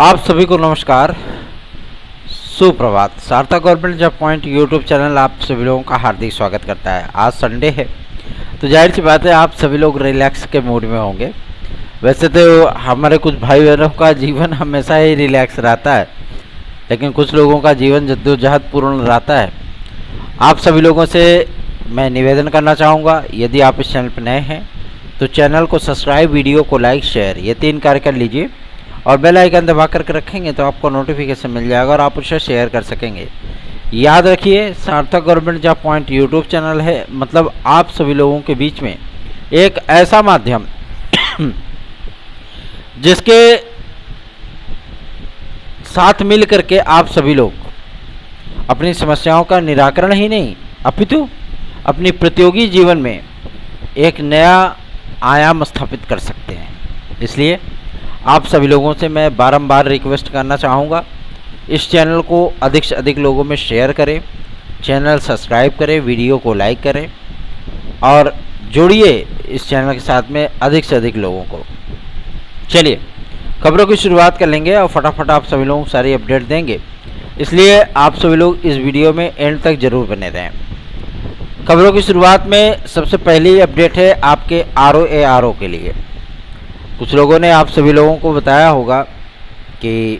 आप सभी को नमस्कार, सुप्रभात। सार्थक government job point YouTube channel आप सभी लोगों का हार्दिक स्वागत करता है। आज संडे है तो जाहिर सी बात है आप सभी लोग रिलैक्स के मूड में होंगे। वैसे तो हमारे कुछ भाई बहनों का जीवन हमेशा ही रिलैक्स रहता है, लेकिन कुछ लोगों का जीवन जद्दोजहद पूर्ण रहता है। आप सभी लोगों से मैं निवेदन करना चाहूँगा, यदि आप इस चैनल पर नए हैं तो चैनल को सब्सक्राइब, वीडियो को लाइक, शेयर ये 3 कार्य कर लीजिए और बेल आइकन दबा करके रखेंगे तो आपको नोटिफिकेशन मिल जाएगा और आप उसे शेयर कर सकेंगे। याद रखिए, सार्थक government job point YouTube channel है, मतलब आप सभी लोगों के बीच में एक ऐसा माध्यम जिसके साथ मिल करके आप सभी लोग अपनी समस्याओं का निराकरण ही नहीं अपितु अपनी प्रतियोगी जीवन में एक नया आयाम स्थापित कर सकते हैं। इसलिए आप सभी लोगों से मैं बारंबार रिक्वेस्ट करना चाहूँगा, इस चैनल को अधिक से अधिक लोगों में शेयर करें, चैनल सब्सक्राइब करें, वीडियो को लाइक करें और जोड़िए इस चैनल के साथ में अधिक से अधिक लोगों को। चलिए खबरों की शुरुआत कर लेंगे और फटाफट आप सभी लोगों को सारी अपडेट देंगे, इसलिए आप सभी लोग इस वीडियो में एंड तक जरूर बने रहें। खबरों की शुरुआत में सबसे पहली अपडेट है आपके RO के लिए। कुछ लोगों ने आप सभी लोगों को बताया होगा कि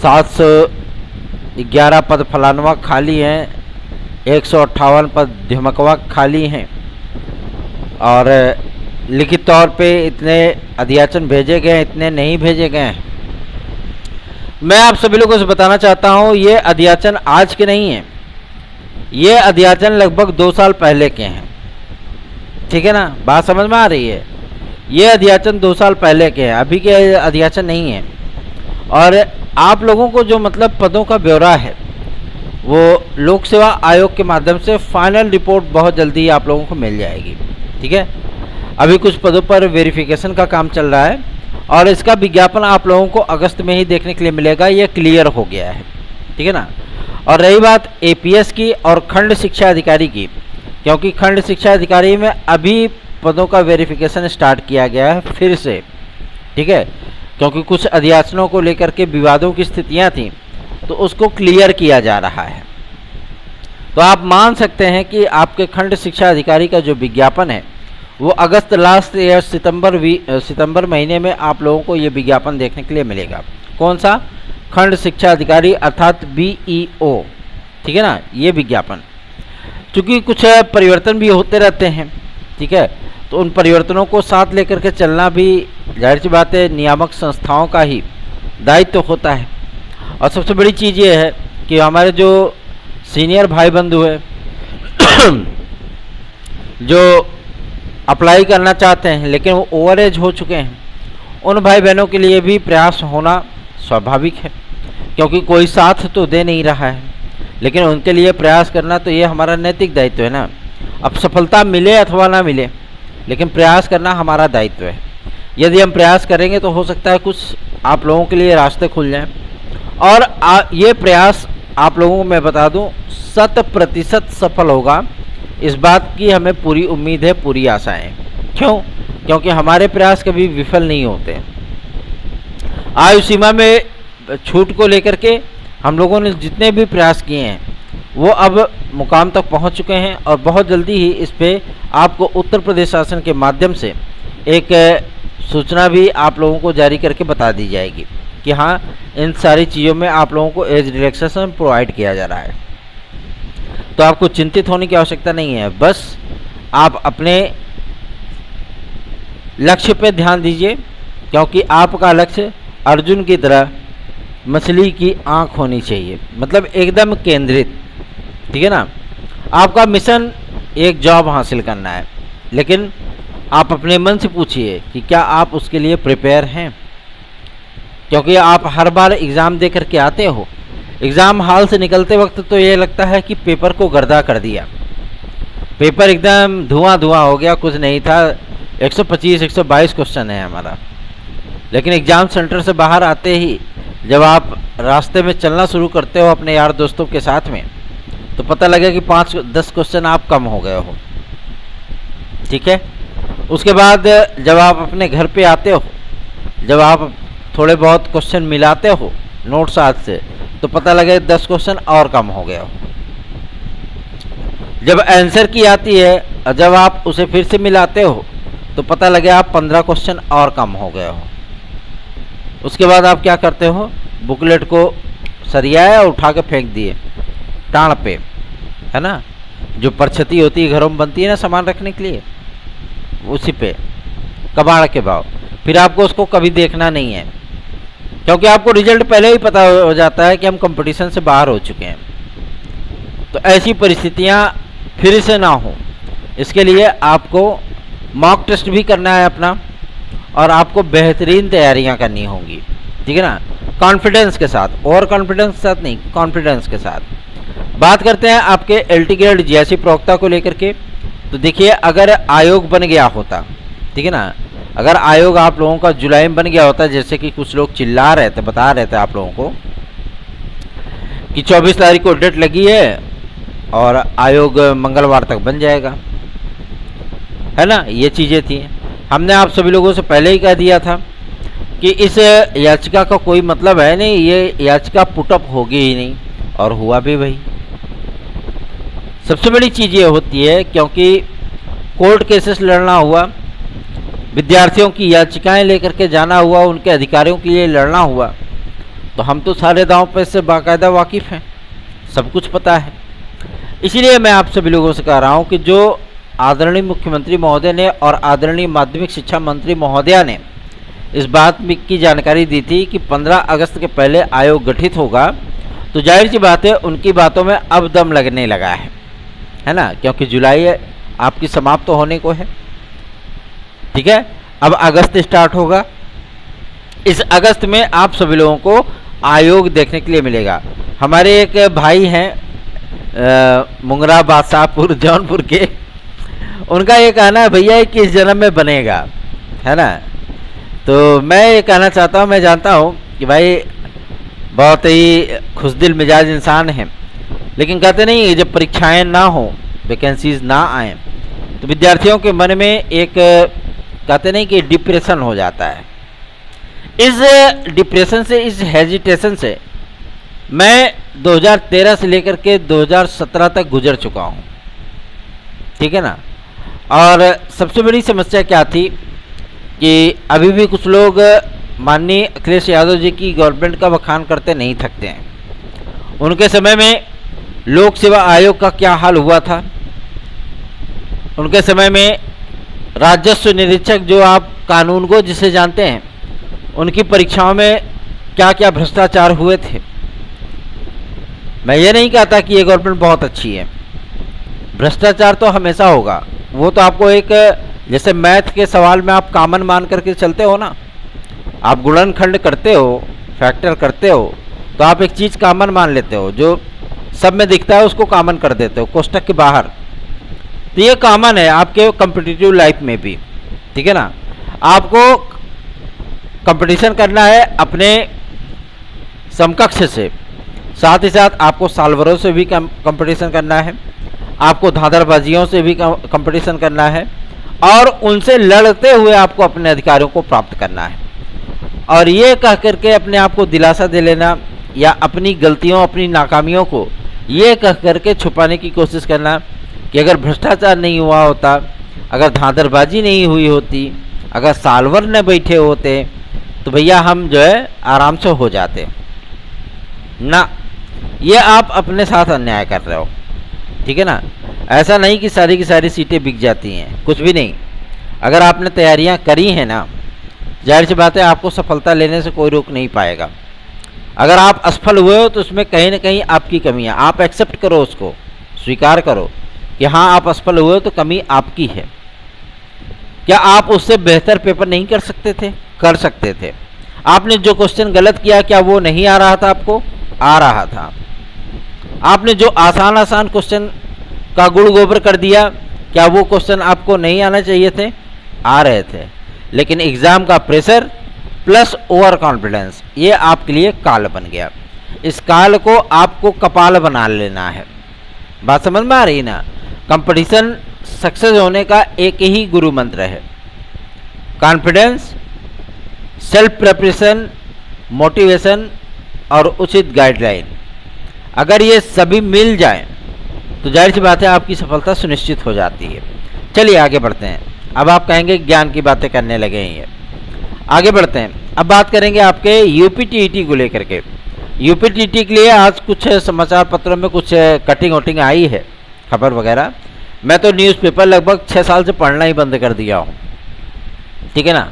711 पद फलानवा खाली हैं, 158 पद धिमकवा खाली हैं और लिखित तौर पे इतने अध्याचन भेजे गए, इतने नहीं भेजे गए हैं। मैं आप सभी लोगों से बताना चाहता हूँ, ये अध्याचन आज के नहीं हैं, ये अध्याचन लगभग 2 साल पहले के हैं। ठीक है ना, बात समझ में आ रही है? ये अध्याचन 2 साल पहले के हैं, अभी के अध्याचन नहीं है। और आप लोगों को जो मतलब पदों का ब्यौरा है वो लोक सेवा आयोग के माध्यम से फाइनल रिपोर्ट बहुत जल्दी आप लोगों को मिल जाएगी। ठीक है, अभी कुछ पदों पर वेरिफिकेशन का काम चल रहा है और इसका विज्ञापन आप लोगों को अगस्त में ही देखने के लिए मिलेगा, ये क्लियर हो गया है। ठीक है ना। और रही बात APS की और खंड शिक्षा अधिकारी की, क्योंकि खंड शिक्षा अधिकारी में अभी पदों का वेरिफिकेशन स्टार्ट किया गया है फिर से। ठीक है, क्योंकि कुछ अध्याचनों को लेकर के विवादों की स्थितियां थी तो उसको क्लियर किया जा रहा है। तो आप मान सकते हैं कि आपके खंड शिक्षा अधिकारी का जो विज्ञापन है वो अगस्त लास्ट या सितंबर महीने में आप लोगों को ये विज्ञापन देखने के लिए मिलेगा। कौन सा? खंड शिक्षा अधिकारी अर्थात BEO। ठीक है ना, ये विज्ञापन। चूँकि कुछ परिवर्तन भी होते रहते हैं, ठीक है, तो उन परिवर्तनों को साथ लेकर के चलना भी जाहिर सी बात है नियामक संस्थाओं का ही दायित्व होता है। और सबसे बड़ी चीज़ ये है कि हमारे जो सीनियर भाई बंधु है जो अप्लाई करना चाहते हैं लेकिन वो ओवर एज हो चुके हैं, उन भाई बहनों के लिए भी प्रयास होना स्वाभाविक है, क्योंकि कोई साथ तो दे नहीं रहा है, लेकिन उनके लिए प्रयास करना तो ये हमारा नैतिक दायित्व है ना। अब सफलता मिले अथवा ना मिले, लेकिन प्रयास करना हमारा दायित्व है। यदि हम प्रयास करेंगे तो हो सकता है कुछ आप लोगों के लिए रास्ते खुल जाएं। और ये प्रयास आप लोगों को मैं बता दूं 100% सफल होगा, इस बात की हमें पूरी उम्मीद है, पूरी आशा है। क्यों? क्योंकि हमारे प्रयास कभी विफल नहीं होते। आयु सीमा में छूट को लेकर के हम लोगों ने जितने भी प्रयास किए हैं वो अब मुकाम तक पहुंच चुके हैं और बहुत जल्दी ही इस पे आपको उत्तर प्रदेश शासन के माध्यम से एक सूचना भी आप लोगों को जारी करके बता दी जाएगी कि हाँ, इन सारी चीज़ों में आप लोगों को एज रिलैक्सेशन प्रोवाइड किया जा रहा है। तो आपको चिंतित होने की आवश्यकता नहीं है, बस आप अपने लक्ष्य पे ध्यान दीजिए, क्योंकि आपका लक्ष्य अर्जुन की तरह मछली की आँख होनी चाहिए, मतलब एकदम केंद्रित। ठीक है ना। आपका मिशन एक जॉब हासिल करना है, लेकिन आप अपने मन से पूछिए कि क्या आप उसके लिए प्रिपेयर हैं, क्योंकि आप हर बार एग्ज़ाम दे करके आते हो, एग्ज़ाम हॉल से निकलते वक्त तो ये लगता है कि पेपर को गर्दा कर दिया, पेपर एकदम धुआं हो गया, कुछ नहीं था, 125-122 क्वेश्चन है हमारा। लेकिन एग्ज़ाम सेंटर से बाहर आते ही जब आप रास्ते में चलना शुरू करते हो अपने यार दोस्तों के साथ में, तो पता लगे कि 5-10 क्वेश्चन आप कम हो गए हो। ठीक है, उसके बाद जब आप अपने घर पे आते हो, जब आप थोड़े बहुत क्वेश्चन मिलाते हो नोट्स आज से, तो पता लगे 10 क्वेश्चन और कम हो गया हो। जब आंसर की आती है और जब आप उसे फिर से मिलाते हो तो पता लगे आप 15 क्वेश्चन और कम हो गए हो। उसके बाद आप क्या करते हो, बुकलेट को सरियाया और उठा के फेंक दिए टाण पे, है ना, जो परछती होती है घरों में बनती है ना सामान रखने के लिए, उसी पे कबाड़ के भाव। फिर आपको उसको कभी देखना नहीं है, क्योंकि आपको रिजल्ट पहले ही पता हो जाता है कि हम कंपटीशन से बाहर हो चुके हैं। तो ऐसी परिस्थितियां फिर से ना हो, इसके लिए आपको मॉक टेस्ट भी करना है अपना, और आपको बेहतरीन तैयारियां करनी होंगी, ठीक है ना, कॉन्फिडेंस के साथ। ओवर कॉन्फिडेंस के साथ नहीं, कॉन्फिडेंस के साथ। बात करते हैं आपके एलटी ग्रेड जीआईसी प्रवक्ता को लेकर के। तो देखिए, अगर आयोग बन गया होता, ठीक है ना, अगर आयोग आप लोगों का जुलाई में बन गया होता, जैसे कि कुछ लोग चिल्ला रहे थे, बता रहे थे आप लोगों को कि 24 तारीख को डेट लगी है और आयोग मंगलवार तक बन जाएगा, है ना, ये चीज़ें थी। हमने आप सभी लोगों से पहले ही कह दिया था कि इस याचिका का कोई मतलब है नहीं, ये याचिका पुटअप होगी ही नहीं, और हुआ भी वही। सबसे बड़ी चीज़ ये होती है, क्योंकि कोर्ट केसेस लड़ना हुआ, विद्यार्थियों की याचिकाएं लेकर के जाना हुआ, उनके अधिकारियों के लिए लड़ना हुआ, तो हम तो सारे दांव पे से बाकायदा वाकिफ़ हैं, सब कुछ पता है। इसीलिए मैं आप सभी लोगों से कह रहा हूं कि जो आदरणीय मुख्यमंत्री महोदय ने और आदरणीय माध्यमिक शिक्षा मंत्री महोदया ने इस बात की जानकारी दी थी कि 15 अगस्त के पहले आयोग गठित होगा, तो जाहिर सी बात है उनकी बातों में अब दम लगने लगा है ना, क्योंकि जुलाई आपकी समाप्त होने को है, ठीक है। अब अगस्त स्टार्ट होगा, इस अगस्त में आप सभी लोगों को आयोग देखने के लिए मिलेगा। हमारे एक भाई हैं मुंगरा बादशाहपुर जौनपुर के, उनका ये कहना है भैया कि इस जन्म में बनेगा, है ना। तो मैं ये कहना चाहता हूँ, मैं जानता हूँ कि भाई बहुत ही खुशदिल मिजाज इंसान है, लेकिन कहते नहीं जब परीक्षाएं ना हो, वैकेंसीज ना आए, तो विद्यार्थियों के मन में एक कहते नहीं कि डिप्रेशन हो जाता है। इस डिप्रेशन से, इस हेजिटेशन से मैं 2013 से लेकर के 2017 तक गुजर चुका हूँ, ठीक है ना। और सबसे बड़ी समस्या क्या थी कि अभी भी कुछ लोग माननीय अखिलेश यादव जी की गवर्नमेंट का बखान करते नहीं थकते हैं। उनके समय में लोक सेवा आयोग का क्या हाल हुआ था, उनके समय में राजस्व निरीक्षक, जो आप कानून को जिसे जानते हैं, उनकी परीक्षाओं में क्या क्या भ्रष्टाचार हुए थे। मैं ये नहीं कहता कि ये गवर्नमेंट बहुत अच्छी है, भ्रष्टाचार तो हमेशा होगा, वो तो आपको एक, जैसे मैथ के सवाल में आप कॉमन मान करके चलते हो ना, आप गुणनखंड करते हो, फैक्टर करते हो, तो आप एक चीज़ कॉमन मान लेते हो, जो सब में दिखता है उसको कॉमन कर देते हो कोष्टक के बाहर। तो ये कॉमन है आपके कॉम्पिटिटिव लाइफ में भी, ठीक है ना। आपको कंपटीशन करना है अपने समकक्ष से, साथ ही साथ आपको सालवरों से भी कंपटीशन करना है, आपको धांधड़बाजियों से भी कंपटीशन करना है, और उनसे लड़ते हुए आपको अपने अधिकारों को प्राप्त करना है। और ये कह करके अपने आप को दिलासा दे लेना, या अपनी गलतियों, अपनी नाकामियों को ये कह करके छुपाने की कोशिश करना कि अगर भ्रष्टाचार नहीं हुआ होता, अगर धांधड़बाजी नहीं हुई होती, अगर सालवर न बैठे होते, तो भैया हम जो है आराम से हो जाते ना। ये आप अपने साथ अन्याय कर रहे हो, ठीक है ना। ऐसा नहीं कि सारी की सारी सीटें बिक जाती हैं, कुछ भी नहीं। अगर आपने तैयारियां करी हैं ना, जाहिर सी बात है आपको सफलता लेने से कोई रोक नहीं पाएगा। अगर आप असफल हुए हो तो उसमें कहीं ना कहीं आपकी कमी है, आप एक्सेप्ट करो, उसको स्वीकार करो कि हाँ आप असफल हुए हो तो कमी आपकी है। क्या आप उससे बेहतर पेपर नहीं कर सकते थे? कर सकते थे। आपने जो क्वेश्चन गलत किया, क्या वो नहीं आ रहा था आपको? आ रहा था। आपने जो आसान आसान क्वेश्चन का गुड़ गोबर कर दिया, क्या वो क्वेश्चन आपको नहीं आना चाहिए थे? आ रहे थे। लेकिन एग्ज़ाम का प्रेशर प्लस ओवर कॉन्फिडेंस, ये आपके लिए काल बन गया। इस काल को आपको कपाल बना लेना है। बात समझ में आ रही ना? कंपटीशन सक्सेस होने का एक ही गुरु मंत्र है, कॉन्फिडेंस, सेल्फ प्रिपरेशन मोटिवेशन और उचित गाइडलाइन, अगर ये सभी मिल जाए तो जाहिर सी बात है आपकी सफलता सुनिश्चित हो जाती है। चलिए आगे बढ़ते हैं। अब आप कहेंगे ज्ञान की बातें करने लगे हैं ये। आगे बढ़ते हैं। अब बात करेंगे आपके यूपीटीईटी को लेकर के। यूपीटीईटी के लिए आज कुछ समाचार पत्रों में कुछ कटिंग वटिंग आई है, खबर वगैरह। मैं तो न्यूज़पेपर लगभग 6 साल से पढ़ना ही बंद कर दिया हूँ, ठीक है ना।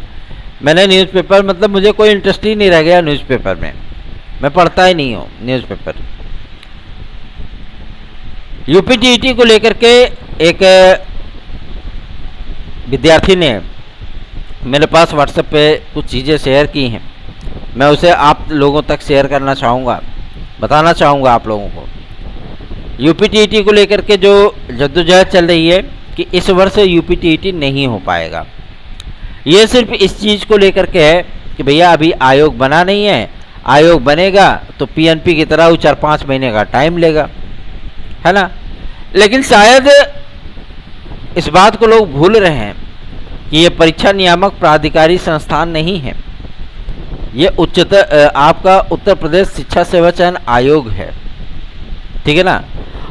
मैंने न्यूज़पेपर मतलब मुझे कोई इंटरेस्ट ही नहीं रह गया न्यूज़पेपर में, मैं पढ़ता ही नहीं हूँ न्यूज़पेपर। यूपीटीईटी को लेकर के एक विद्यार्थी ने मेरे पास व्हाट्सएप पे कुछ चीज़ें शेयर की हैं, मैं उसे आप लोगों तक शेयर करना चाहूँगा, बताना चाहूँगा आप लोगों को। यूपीटीईटी को लेकर के जो जद्दोजहद चल रही है कि इस वर्ष यूपीटीईटी नहीं हो पाएगा, ये सिर्फ इस चीज़ को लेकर के है कि भैया अभी आयोग बना नहीं है, आयोग बनेगा तो पीएनपी की तरह वो 4-5 महीने का टाइम लेगा, है ना। लेकिन शायद इस बात को लोग भूल रहे हैं कि ये परीक्षा नियामक प्राधिकारी संस्थान नहीं है, ये आपका उत्तर प्रदेश शिक्षा सेवा चयन आयोग है, ठीक है ना।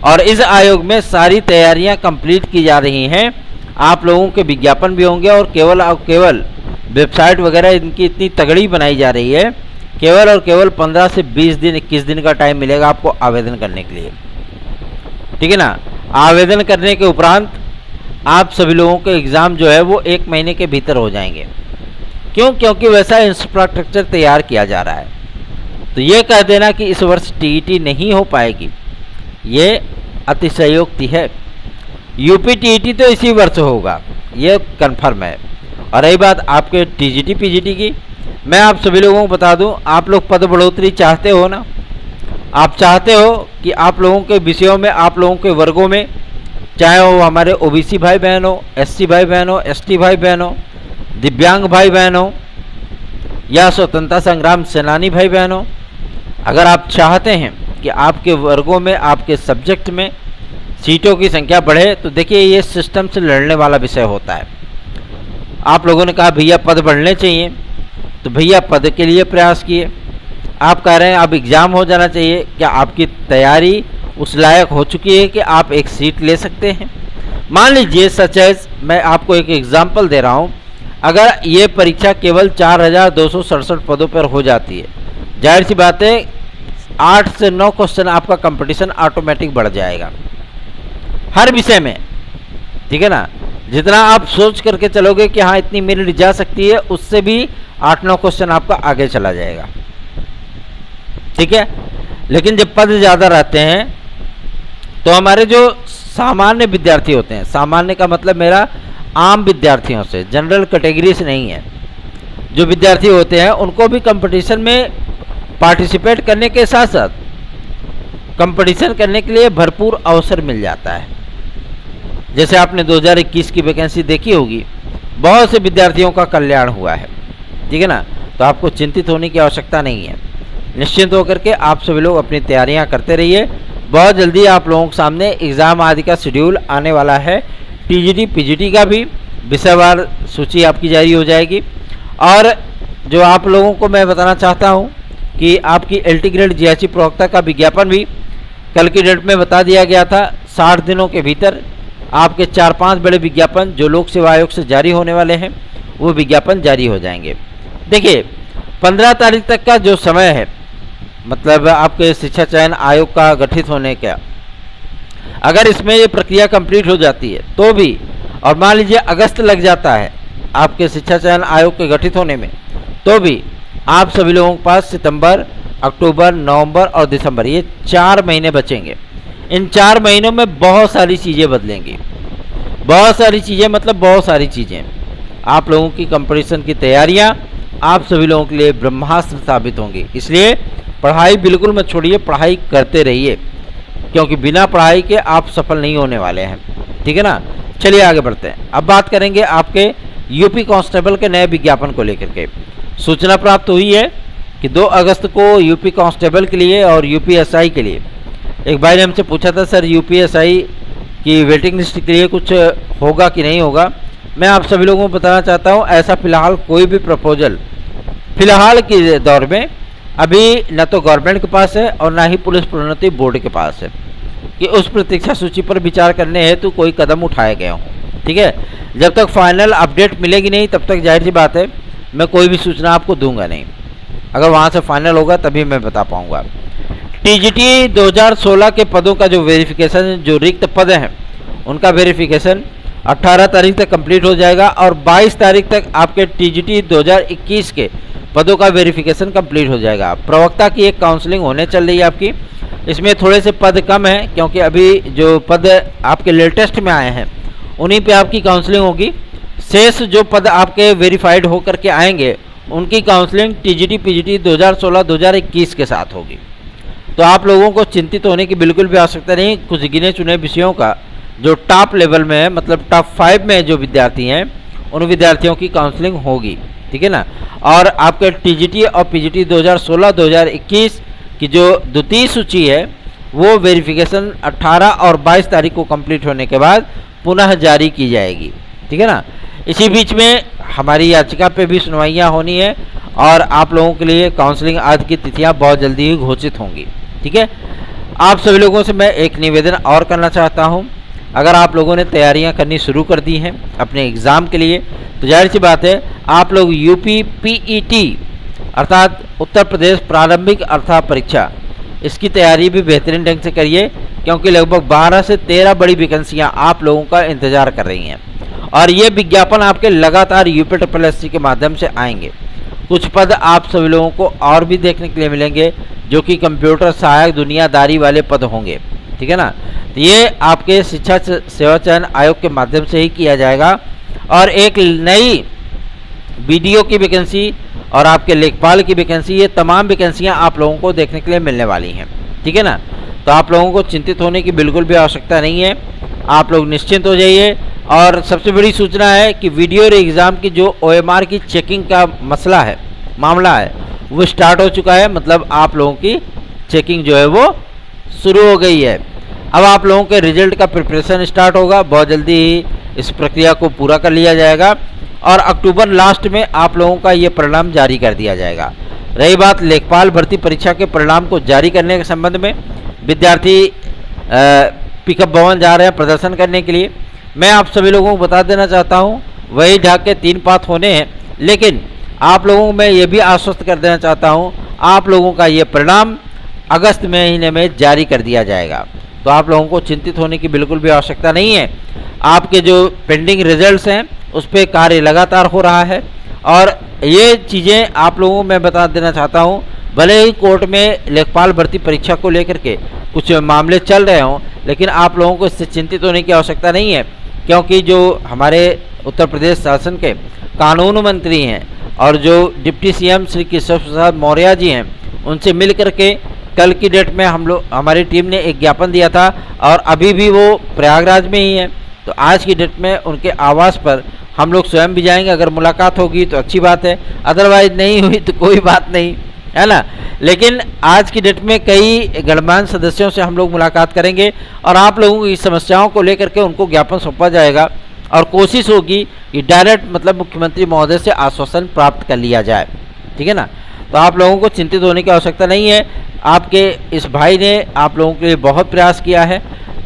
और इस आयोग में सारी तैयारियां कंप्लीट की जा रही हैं, आप लोगों के विज्ञापन भी होंगे और केवल वेबसाइट वगैरह इनकी इतनी तगड़ी बनाई जा रही है, केवल और केवल 15 से 20 दिन 21 दिन का टाइम मिलेगा आपको आवेदन करने के लिए, ठीक है ना। आवेदन करने के उपरांत आप सभी लोगों के एग्ज़ाम जो है वो 1 महीने के भीतर हो जाएंगे। क्यों? क्योंकि वैसा इंफ्रास्ट्रक्चर तैयार किया जा रहा है। तो ये कह देना कि इस वर्ष टीईटी नहीं हो पाएगी, ये अतिशयोक्ति है। यूपीटीईटी तो इसी वर्ष होगा, ये कन्फर्म है। और रही बात आपके टीजीटी पीजीटी की, मैं आप सभी लोगों को बता दूं, आप लोग पद बढ़ोतरी चाहते हो ना, आप चाहते हो कि आप लोगों के विषयों में, आप लोगों के वर्गों में, चाहे वो हमारे ओबीसी भाई बहन हो, एससी भाई बहन हो, एसटी भाई बहन हो, दिव्यांग भाई बहन हो या स्वतंत्रता संग्राम सेनानी भाई बहन हो, अगर आप चाहते हैं कि आपके वर्गों में, आपके सब्जेक्ट में सीटों की संख्या बढ़े, तो देखिए ये सिस्टम से लड़ने वाला विषय होता है। आप लोगों ने कहा भैया पद बढ़ने चाहिए, तो भैया पद के लिए प्रयास किए। आप कह रहे हैं अब एग्ज़ाम हो जाना चाहिए, क्या आपकी तैयारी उस लायक हो चुकी है कि आप एक सीट ले सकते हैं? मान लीजिए सच एज, मैं आपको एक एग्जाम्पल दे रहा हूँ, अगर ये परीक्षा केवल 4267 पदों पर हो जाती है, जाहिर सी बात है 8 से 9 क्वेश्चन आपका कंपटीशन ऑटोमेटिक बढ़ जाएगा हर विषय में, ठीक है ना। जितना आप सोच करके चलोगे कि हाँ इतनी मेरिट जा सकती है, उससे भी 8-9 क्वेश्चन आपका आगे चला जाएगा, ठीक है। लेकिन जब पद ज़्यादा रहते हैं तो हमारे जो सामान्य विद्यार्थी होते हैं, सामान्य का मतलब मेरा आम विद्यार्थियों से, जनरल कैटेगरी से नहीं है, जो विद्यार्थी होते हैं उनको भी कंपटीशन में पार्टिसिपेट करने के साथ साथ कंपटीशन करने के लिए भरपूर अवसर मिल जाता है। जैसे आपने 2021 की वैकेंसी देखी होगी, बहुत से विद्यार्थियों का कल्याण हुआ है, ठीक है ना। तो आपको चिंतित होने की आवश्यकता नहीं है, निश्चिंत होकर के आप सभी लोग अपनी तैयारियां करते रहिए। बहुत जल्दी आप लोगों के सामने एग्ज़ाम आदि का शेड्यूल आने वाला है, टीजीटी पीजीटी का भी विषयवार सूची आपकी जारी हो जाएगी। और जो आप लोगों को मैं बताना चाहता हूं कि आपकी एलटी ग्रेड जीएससी प्रवक्ता का विज्ञापन भी कल की डेट में बता दिया गया था, 60 दिनों के भीतर आपके 4-5 बड़े विज्ञापन जो लोक सेवा आयोग से जारी होने वाले हैं वो विज्ञापन जारी हो जाएंगे। देखिए 15 तारीख तक का जो समय है, मतलब आपके शिक्षा चयन आयोग का गठित होने का, अगर इसमें ये प्रक्रिया कंप्लीट हो जाती है तो भी, और मान लीजिए अगस्त लग जाता है आपके शिक्षा चयन आयोग के गठित होने में, तो भी आप सभी लोगों के पास सितंबर, अक्टूबर, नवंबर और दिसंबर, ये 4 महीने बचेंगे। इन 4 महीनों में बहुत सारी चीज़ें बदलेंगी, बहुत सारी चीज़ें, मतलब बहुत सारी चीज़ें। आप लोगों की कंपटीशन की तैयारियां आप सभी लोगों के लिए ब्रह्मास्त्र साबित होंगी। इसलिए पढ़ाई बिल्कुल मत छोड़िए, पढ़ाई करते रहिए, क्योंकि बिना पढ़ाई के आप सफल नहीं होने वाले हैं, ठीक है ना। चलिए आगे बढ़ते हैं। अब बात करेंगे आपके यूपी कांस्टेबल के नए विज्ञापन को लेकर के। सूचना प्राप्त हुई है कि 2 अगस्त को यूपी कांस्टेबल के लिए और यूपीएसआई के लिए, एक भाई ने हमसे पूछा था सर यूपीएसआई की वेटिंग लिस्ट के लिए कुछ होगा कि नहीं होगा। मैं आप सभी लोगों को बताना चाहता हूँ, ऐसा फिलहाल कोई भी प्रपोजल फिलहाल के दौर में अभी न तो गवर्नमेंट के पास है और ना ही पुलिस प्रोन्नति बोर्ड के पास है कि उस प्रतीक्षा सूची पर विचार करने हेतु कोई कदम उठाए गए हों। ठीक है, जब तक फाइनल अपडेट मिलेगी नहीं तब तक जाहिर सी बात है मैं कोई भी सूचना आपको दूंगा नहीं। अगर वहाँ से फाइनल होगा तभी मैं बता पाऊँगा। टीजीटी 2016 के पदों का जो वेरिफिकेशन, जो रिक्त पद हैं उनका वेरिफिकेशन 18 तारीख तक कंप्लीट हो जाएगा और 22 तारीख तक आपके टीजीटी 2021 के पदों का वेरिफिकेशन कंप्लीट हो जाएगा। प्रवक्ता की एक काउंसलिंग होने चल रही है आपकी, इसमें थोड़े से पद कम हैं क्योंकि अभी जो पद आपके लेटेस्ट में आए हैं उन्हीं पे आपकी काउंसलिंग होगी। शेष जो पद आपके वेरीफाइड होकर के आएंगे उनकी काउंसलिंग टीजीटी पीजीटी 2016-2021 के साथ होगी। तो आप लोगों को चिंतित होने की बिल्कुल भी आवश्यकता नहीं। कुछ गिने चुने विषयों का जो टॉप लेवल में है, मतलब टॉप 5 में जो विद्यार्थी हैं उन विद्यार्थियों की काउंसलिंग होगी। ठीक है ना। और आपके टीजीटी और पीजीटी 2016-2021 की जो द्वितीय सूची है वो वेरिफिकेशन 18 और 22 तारीख को कंप्लीट होने के बाद पुनः जारी की जाएगी। ठीक है ना। इसी बीच में हमारी याचिका पे भी सुनवाइयाँ होनी है और आप लोगों के लिए काउंसलिंग आदि की तिथियाँ बहुत जल्दी ही घोषित होंगी। ठीक है। आप सभी लोगों से मैं एक निवेदन और करना चाहता हूँ, अगर आप लोगों ने तैयारियां करनी शुरू कर दी हैं अपने एग्ज़ाम के लिए तो जाहिर सी बात है आप लोग यूपी पीईटी अर्थात उत्तर प्रदेश प्रारंभिक अर्थात परीक्षा, इसकी तैयारी भी बेहतरीन ढंग से करिए क्योंकि लगभग 12 से 13 बड़ी वैकेंसियाँ आप लोगों का इंतज़ार कर रही हैं और ये विज्ञापन आपके लगातार यूपीएससी के माध्यम से आएंगे। कुछ पद आप सभी लोगों को और भी देखने के लिए मिलेंगे जो कि कंप्यूटर सहायक दुनियादारी वाले पद होंगे। ठीक है ना। तो ये आपके शिक्षा सेवा चयन आयोग के माध्यम से ही किया जाएगा और एक नई बीडीओ की वैकेंसी और आपके लेखपाल की वैकेंसी, ये तमाम वैकेंसियां आप लोगों को देखने के लिए मिलने वाली हैं। ठीक है ना। तो आप लोगों को चिंतित होने की बिल्कुल भी आवश्यकता नहीं है, आप लोग निश्चिंत हो जाइए। और सबसे बड़ी सूचना है कि वीडियो और एग्ज़ाम की जो ओएमआर की चेकिंग का मामला है वो स्टार्ट हो चुका है, मतलब आप लोगों की चेकिंग जो है वो शुरू हो गई है। अब आप लोगों के रिजल्ट का प्रिपरेशन स्टार्ट होगा, बहुत जल्दी ही इस प्रक्रिया को पूरा कर लिया जाएगा और अक्टूबर लास्ट में आप लोगों का ये परिणाम जारी कर दिया जाएगा। रही बात लेखपाल भर्ती परीक्षा के परिणाम को जारी करने के संबंध में, विद्यार्थी पिकअप भवन जा रहे हैं प्रदर्शन करने के लिए। मैं आप सभी लोगों को बता देना चाहता हूँ वही ढाक के 3 पात होने हैं, लेकिन आप लोगों को मैं ये भी आश्वस्त कर देना चाहता हूँ आप लोगों का ये परिणाम अगस्त महीने में जारी कर दिया जाएगा। तो आप लोगों को चिंतित होने की बिल्कुल भी आवश्यकता नहीं है। आपके जो पेंडिंग रिजल्ट्स हैं उस पर कार्य लगातार हो रहा है और ये चीज़ें आप लोगों को मैं बता देना चाहता हूँ, भले ही कोर्ट में लेखपाल भर्ती परीक्षा को लेकर के कुछ मामले चल रहे हों, लेकिन आप लोगों को इससे चिंतित होने की आवश्यकता नहीं है क्योंकि जो हमारे उत्तर प्रदेश शासन के कानून मंत्री हैं और जो डिप्टी सीएम श्री केशव प्रसाद मौर्य जी हैं, उनसे मिल करके कल की डेट में हमारी टीम ने एक ज्ञापन दिया था और अभी भी वो प्रयागराज में ही है। तो आज की डेट में उनके आवास पर हम लोग स्वयं भी जाएंगे। अगर मुलाकात होगी तो अच्छी बात है, अदरवाइज नहीं हुई तो कोई बात नहीं, है ना। लेकिन आज की डेट में कई गणमान्य सदस्यों से हम लोग मुलाकात करेंगे और आप लोगों की समस्याओं को लेकर के उनको ज्ञापन सौंपा जाएगा और कोशिश होगी कि डायरेक्ट मतलब मुख्यमंत्री महोदय से आश्वासन प्राप्त कर लिया जाए। ठीक है ना। तो आप लोगों को चिंतित होने की आवश्यकता नहीं है। आपके इस भाई ने आप लोगों के लिए बहुत प्रयास किया है,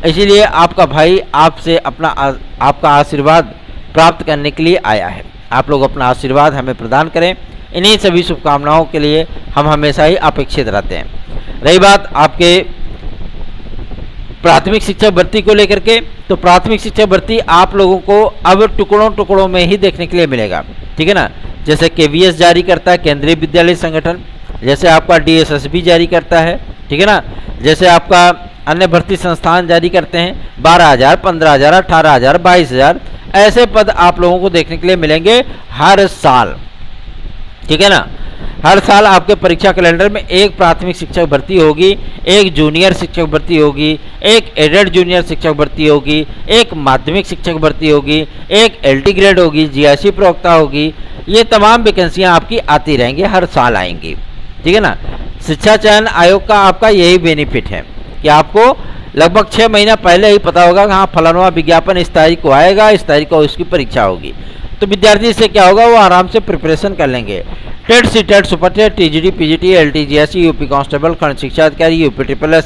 इसीलिए आपका भाई आपसे आपका आशीर्वाद प्राप्त करने के लिए आया है। आप लोग अपना आशीर्वाद हमें प्रदान करें। इन्हीं सभी शुभकामनाओं के लिए हम हमेशा ही अपेक्षित रहते हैं। रही बात आपके प्राथमिक शिक्षक भर्ती को लेकर के, तो प्राथमिक शिक्षक भर्ती आप लोगों को अब टुकड़ों में ही देखने के लिए मिलेगा। ठीक है ना। जैसे केवीएस जारी करता है केंद्रीय विद्यालय संगठन, जैसे आपका डीएसएसबी जारी करता है। ठीक है ना। जैसे आपका अन्य भर्ती संस्थान जारी करते हैं 12,000, 15,000, 18,000, 22,000 ऐसे पद आप लोगों को देखने के लिए मिलेंगे हर साल। ठीक है ना। हर साल आपके परीक्षा कैलेंडर में एक प्राथमिक शिक्षक भर्ती होगी, एक जूनियर शिक्षक भर्ती होगी, एक एडेड जूनियर शिक्षक भर्ती होगी, एक माध्यमिक शिक्षक भर्ती होगी, एक एलटी ग्रेड होगी, जीआईसी प्रवक्ता होगी। ये तमाम वैकेंसियां आपकी आती रहेंगी, हर साल आएंगी। ठीक है ना। शिक्षा चयन आयोग का आपका यही बेनिफिट है कि आपको लगभग 6 महीना पहले ही पता होगा कि हाँ फलाना विज्ञापन इस तारीख को आएगा, इस तारीख को उसकी परीक्षा होगी। तो विद्यार्थी से क्या होगा, वो आराम से प्रिपरेशन कर लेंगे। TET, CTET, super TET, TGD, PGT, LTGSC, UP constable, खंड शिक्षा अधिकारी, यूपी ट्रिपल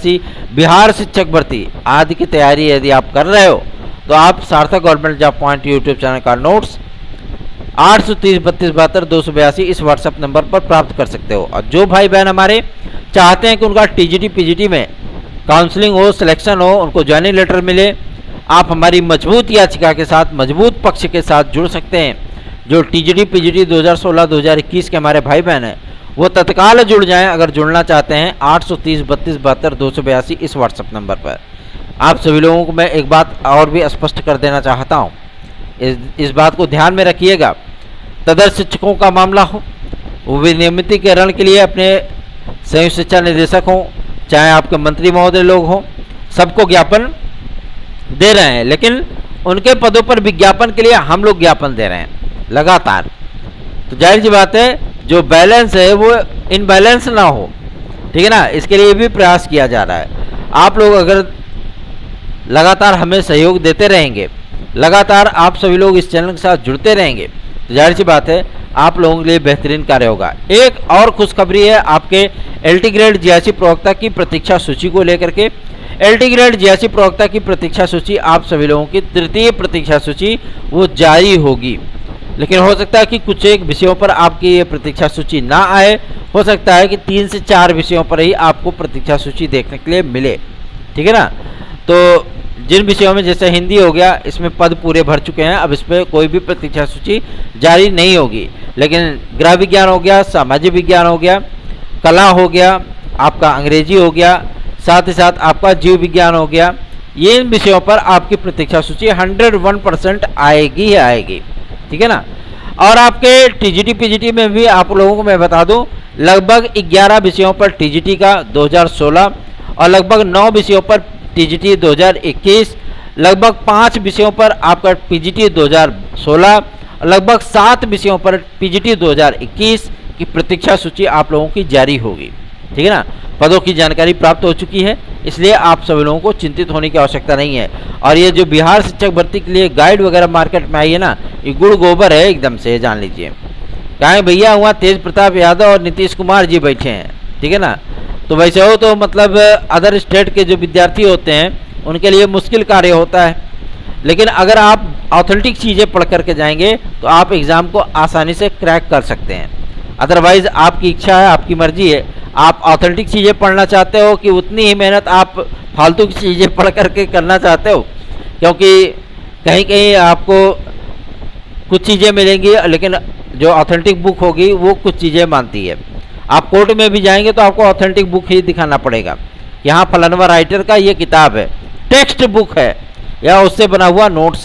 बिहार शिक्षक भर्ती आदि की तैयारी यदि आप कर रहे हो तो आप सार्थक government job point YouTube channel का नोट्स 830-3272-282 इस व्हाट्सएप नंबर पर प्राप्त कर सकते हो। और जो भाई बहन हमारे चाहते हैं कि उनका टीजीटी पीजीटी में काउंसलिंग हो, सिलेक्शन हो, उनको ज्वाइनिंग लेटर मिले, आप हमारी मजबूत याचिका के साथ, मजबूत पक्ष के साथ जुड़ सकते हैं। जो टीजीटी पीजीटी 2016-2021 के हमारे भाई बहन हैं वो तत्काल जुड़ जाएं अगर जुड़ना चाहते हैं 830-3272-282 इस व्हाट्सएप नंबर पर। आप सभी लोगों को मैं एक बात और भी स्पष्ट कर देना चाहता हूँ, इस बात को ध्यान में रखिएगा। तदर्थ शिक्षकों का मामला हो, वो विनियमितीकरण के लिए अपने संयुक्त शिक्षा निदेशक हों, चाहे आपके मंत्री महोदय लोग हों, सबको ज्ञापन दे रहे हैं, लेकिन उनके पदों पर विज्ञापन के लिए हम लोग ज्ञापन दे रहे हैं लगातार। तो जाहिर सी बात है जो बैलेंस है वो इनबैलेंस ना हो, ठीक है ना, इसके लिए भी प्रयास किया जा रहा है। आप लोग अगर लगातार हमें सहयोग देते रहेंगे, लगातार आप सभी लोग इस चैनल के साथ जुड़ते रहेंगे, तो जाहिर सी बात है आप लोगों के लिए बेहतरीन कार्य होगा। एक और खुशखबरी है आपके एलटी ग्रेड जीआईसी प्रवक्ता की प्रतीक्षा सूची को लेकर के। एलटी ग्रेड जीआईसी प्रवक्ता की प्रतीक्षा सूची, आप सभी लोगों की तृतीय प्रतीक्षा सूची वो जारी होगी, लेकिन हो सकता है कि कुछ एक विषयों पर आपकी ये प्रतीक्षा सूची ना आए, हो सकता है कि 3 से 4 विषयों पर ही आपको प्रतीक्षा सूची देखने के लिए मिले, ठीक है ना। तो जिन विषयों में जैसे हिंदी हो गया, इसमें पद पूरे भर चुके हैं, अब इसमें कोई भी प्रतीक्षा सूची जारी नहीं होगी। लेकिन गृह विज्ञान हो गया, सामाजिक विज्ञान हो गया, कला हो गया, आपका अंग्रेजी हो गया, साथ ही साथ आपका जीव विज्ञान हो गया, ये इन विषयों पर आपकी प्रतीक्षा सूची 101% आएगी ही आएगी, ठीक है ना। और आपके टीजीटी पीजीटी में भी आप लोगों को मैं बता दूं, लगभग 11 विषयों पर टीजीटी का 2016 और लगभग 9 विषयों पर टीजीटी 2021, लगभग 5 विषयों पर आपका पीजीटी 2016, लगभग 7 विषयों पर पीजीटी 2021 की प्रतीक्षा सूची आप लोगों की जारी होगी, ठीक है ना। पदों की जानकारी प्राप्त हो चुकी है, इसलिए आप सभी लोगों को चिंतित होने की आवश्यकता नहीं है। और ये जो बिहार शिक्षक भर्ती के लिए गाइड वगैरह मार्केट में आई है ना, ये गुड़ गोबर है एकदम से, जान लीजिए। कहें भैया वहाँ तेज प्रताप यादव और नीतीश कुमार जी बैठे हैं, ठीक है ना। तो वैसे हो तो मतलब अदर स्टेट के जो विद्यार्थी होते हैं उनके लिए मुश्किल कार्य होता है, लेकिन अगर आप ऑथेंटिक चीज़ें पढ़ करके जाएंगे तो आप एग्ज़ाम को आसानी से क्रैक कर सकते हैं। अदरवाइज़ आपकी इच्छा है, आपकी मर्जी है, आप ऑथेंटिक चीज़ें पढ़ना चाहते हो कि उतनी ही मेहनत आप फालतू की चीज़ें पढ़ करके करना चाहते हो, क्योंकि कहीं कहीं आपको कुछ चीज़ें मिलेंगी लेकिन जो ऑथेंटिक बुक होगी वो कुछ चीज़ें मानती है। आप कोर्ट में भी जाएंगे तो आपको ऑथेंटिक बुक ही दिखाना पड़ेगा, यहाँ फलानवा राइटर का ये किताब है, टेक्स्ट बुक है या उससे बना हुआ नोट्स